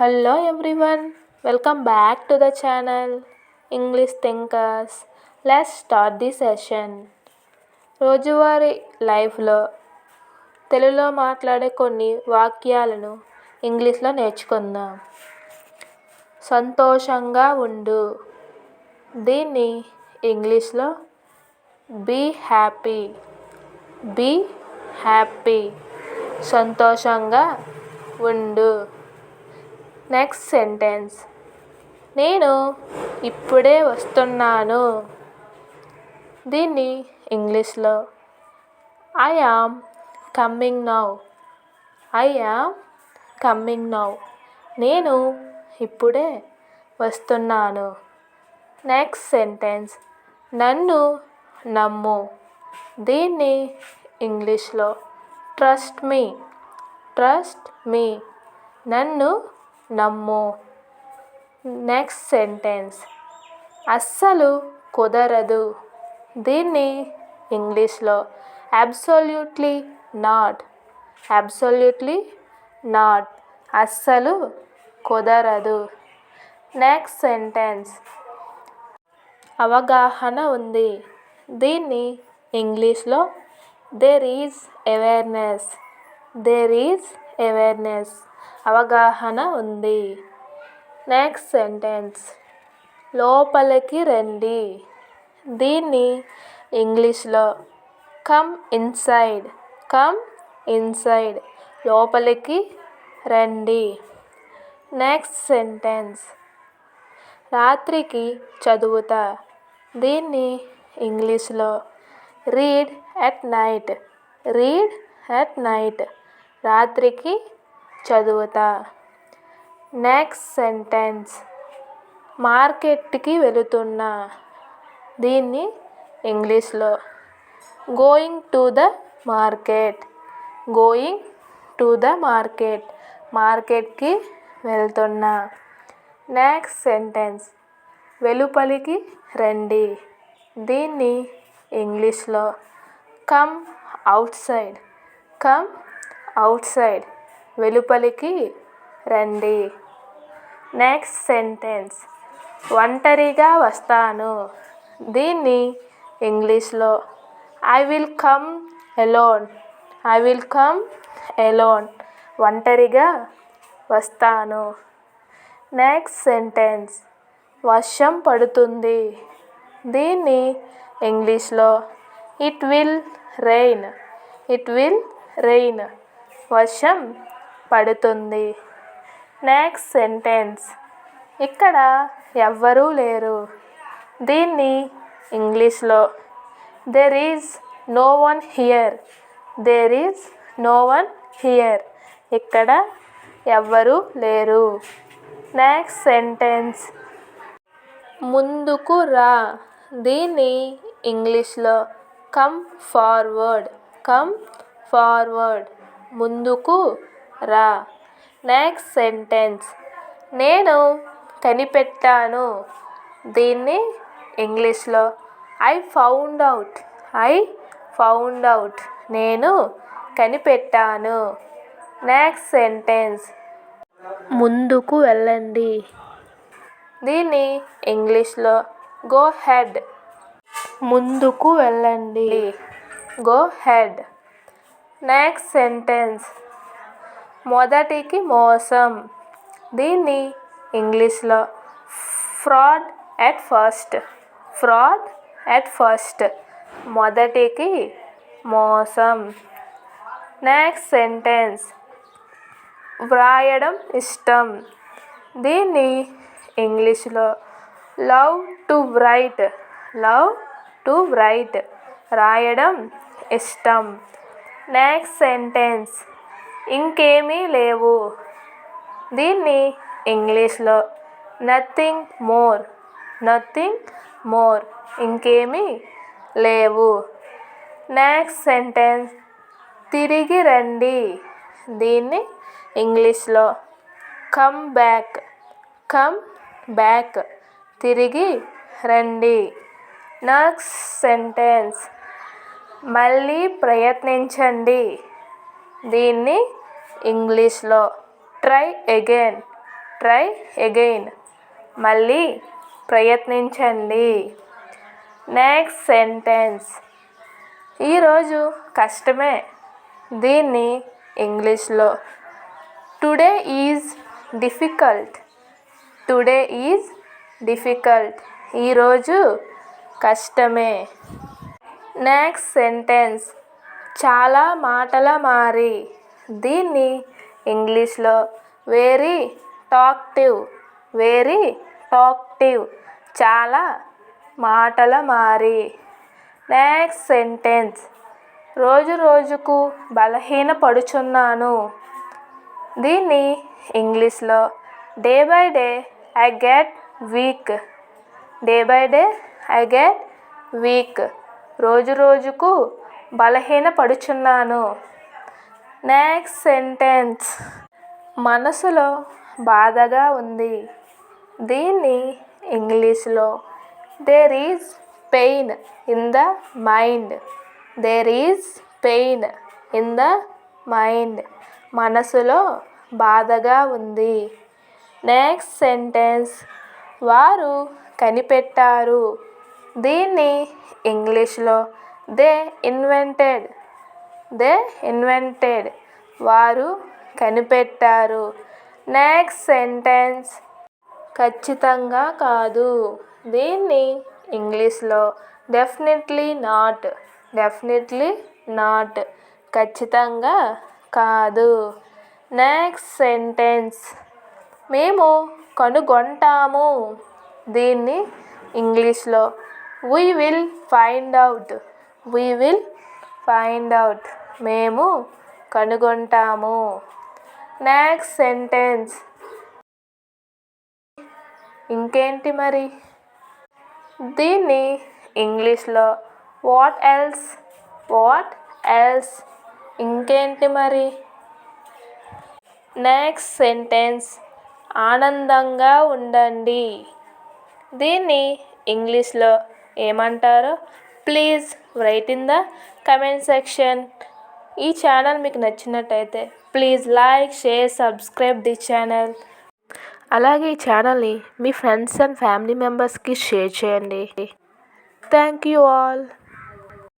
Hello everyone, welcome back to the channel English Thinkers. Let's start the session. రోజువారీ లైఫ్లో తెలుగులో మాట్లాడే కొన్ని వాక్యాలను ఇంగ్లీష్లో నేర్చుకుందాం. సంతోషంగా ఉండు, దీన్ని ఇంగ్లీష్లో బీ హ్యాపీ. బీ హ్యాపీ, సంతోషంగా ఉండు. నెక్స్ట్ సెంటెన్స్, నేను ఇప్పుడే వస్తున్నాను, దీన్ని ఇంగ్లీష్లో I am coming now. I am coming now, నేను ఇప్పుడే వస్తున్నాను. నెక్స్ట్ సెంటెన్స్, నన్ను నమ్ము, దీన్ని ఇంగ్లీష్లో ట్రస్ట్ మీ. ట్రస్ట్ మీ, నన్ను నమ్ము. నెక్స్ట్ సెంటెన్స్, అస్సలు కుదరదు, దీన్ని ఇంగ్లీష్లో అబ్సల్యూట్లీ నాట్. అబ్సల్యూట్లీ నాట్, అస్సలు కుదరదు. నెక్స్ట్ సెంటెన్స్, అవగాహన ఉంది, దీన్ని ఇంగ్లీష్లో there is awareness. There is awareness, అవగాహన ఉంది. నెక్స్ట్ సెంటెన్స్, లోపలికి రండి, దీన్ని ఇంగ్లీష్లో కమ్ ఇన్సైడ్. కమ్ ఇన్సైడ్, లోపలికి రండి. నెక్స్ట్ సెంటెన్స్, రాత్రికి చదువుతా, దీన్ని ఇంగ్లీష్లో read at night. Read at night, రాత్రికి చదువుతా. నెక్స్ట్ సెంటెన్స్, మార్కెట్కి వెళుతున్నా, దీన్ని ఇంగ్లీష్లో going to the market. Going to the market, మార్కెట్కి వెళ్తున్నా. నెక్స్ట్ సెంటెన్స్, వెలుపలికి రండి, దీన్ని ఇంగ్లీష్లో come out side. Come out side, వెలుపలికి రండి. నెక్స్ట్ సెంటెన్స్, ఒంటరిగా వస్తాను, దీన్ని ఇంగ్లీష్లో I will come alone. I will come alone, ఒంటరిగా వస్తాను. నెక్స్ట్ సెంటెన్స్, వర్షం పడుతుంది, దీన్ని ఇంగ్లీష్లో it will rain. It will rain, వర్షం పడుతుంది. నెక్స్ట్ సెంటెన్స్, ఇక్కడ ఎవ్వరూ లేరు, దీన్ని ఇంగ్లీష్లో there is no one here. There is no one here, ఇక్కడ ఎవ్వరూ లేరు. నెక్స్ట్ సెంటెన్స్, ముందుకు రా, దీన్ని ఇంగ్లీష్లో కమ్ ఫార్వర్డ్. కమ్ ఫార్వర్డ్, ముందుకు రా. నెక్స్ట్ సెంటెన్స్, నేను కనిపెట్టాను, దీన్ని ఇంగ్లీష్లో I found out. I found out, నేను కనిపెట్టాను. నెక్స్ట్ సెంటెన్స్, ముందుకు వెళ్ళండి, దీన్ని ఇంగ్లీష్లో గో హెడ్. ముందుకు వెళ్ళండి, గో హెడ్. నెక్స్ట్ సెంటెన్స్, మొదటికి మోసం, దీన్ని ఇంగ్లీష్లో fraud at first. Fraud at first, మొదటికి మోసం. నెక్స్ట్ సెంటెన్స్, వ్రాయడం ఇష్టం, దీన్ని ఇంగ్లీష్లో love to right. Love to right, రాయడం ఇష్టం. నెక్స్ట్ సెంటెన్స్, ఇంకేమీ లేవు, దీన్ని ఇంగ్లీష్లో నథింగ్ మోర్. నథింగ్ మోర్, ఇంకేమీ లేవు. నెక్స్ట్ సెంటెన్స్, తిరిగి రండి, దీన్ని ఇంగ్లీష్లో కమ్ బ్యాక్. కమ్ బ్యాక్, తిరిగి రండి. నెక్స్ట్ సెంటెన్స్, మళ్ళీ ప్రయత్నించండి, దీన్ని ఇంగ్లీష్లో ట్రై అగైన్. ట్రై అగైన్, మళ్ళీ ప్రయత్నించండి. నెక్స్ట్ సెంటెన్స్, ఈరోజు కష్టమే. దీన్ని ఇంగ్లీష్లో today is difficult. Today is difficult, ఈరోజు కష్టమే. నెక్స్ట్ సెంటెన్స్, చాలా మాటల మారి. దీన్ని ఇంగ్లీష్లో వెరీ టాక్టివ్. వెరీ టాక్టివ్, చాలా మాటల మారి. నెక్స్ట్ సెంటెన్స్, రోజు రోజుకు బలహీనపడుచున్నాను. దీన్ని ఇంగ్లీష్లో day by day I get week. Day by day I get week, రోజు రోజుకు బలహీనపడుచున్నాను. నెక్స్ట్ సెంటెన్స్, మనసులో బాధగా ఉంది. దీన్ని ఇంగ్లీష్లో there is pain in the mind. There is pain in the mind, మనసులో బాధగా ఉంది. నెక్స్ట్ సెంటెన్స్, వారు కనిపెట్టారు. దీన్ని ఇంగ్లీష్లో దే ఇన్వెంటెడ్. దే ఇన్వెంటెడ్, వారు కనిపెట్టారు. నెక్స్ట్ సెంటెన్స్, ఖచ్చితంగా కాదు. దీన్ని ఇంగ్లీష్లో డెఫినెట్లీ నాట్. డెఫినెట్లీ నాట్, ఖచ్చితంగా కాదు. నెక్స్ట్ సెంటెన్స్, మేము కనుగొంటాము. దీన్ని ఇంగ్లీష్లో we will find out. We will find out, మేము కనుగొంటాము. నెక్స్ట్ సెంటెన్స్, ఇంకేంటి మరి? దీన్ని ఇంగ్లీష్లో వాట్ ఎల్స్. వాట్ ఎల్స్, ఇంకేంటి మరి? నెక్స్ట్ సెంటెన్స్, ఆనందంగా ఉండండి. దీన్ని ఇంగ్లీష్లో ఏమంటారో please right in the comment section. ఈ ఛానల్ మీకు నచ్చినట్టయితే please like, share, subscribe the channel. అలాగే ఈ ఛానల్ని మీ ఫ్రెండ్స్ అండ్ ఫ్యామిలీ మెంబర్స్కి షేర్ చేయండి. Thank you all.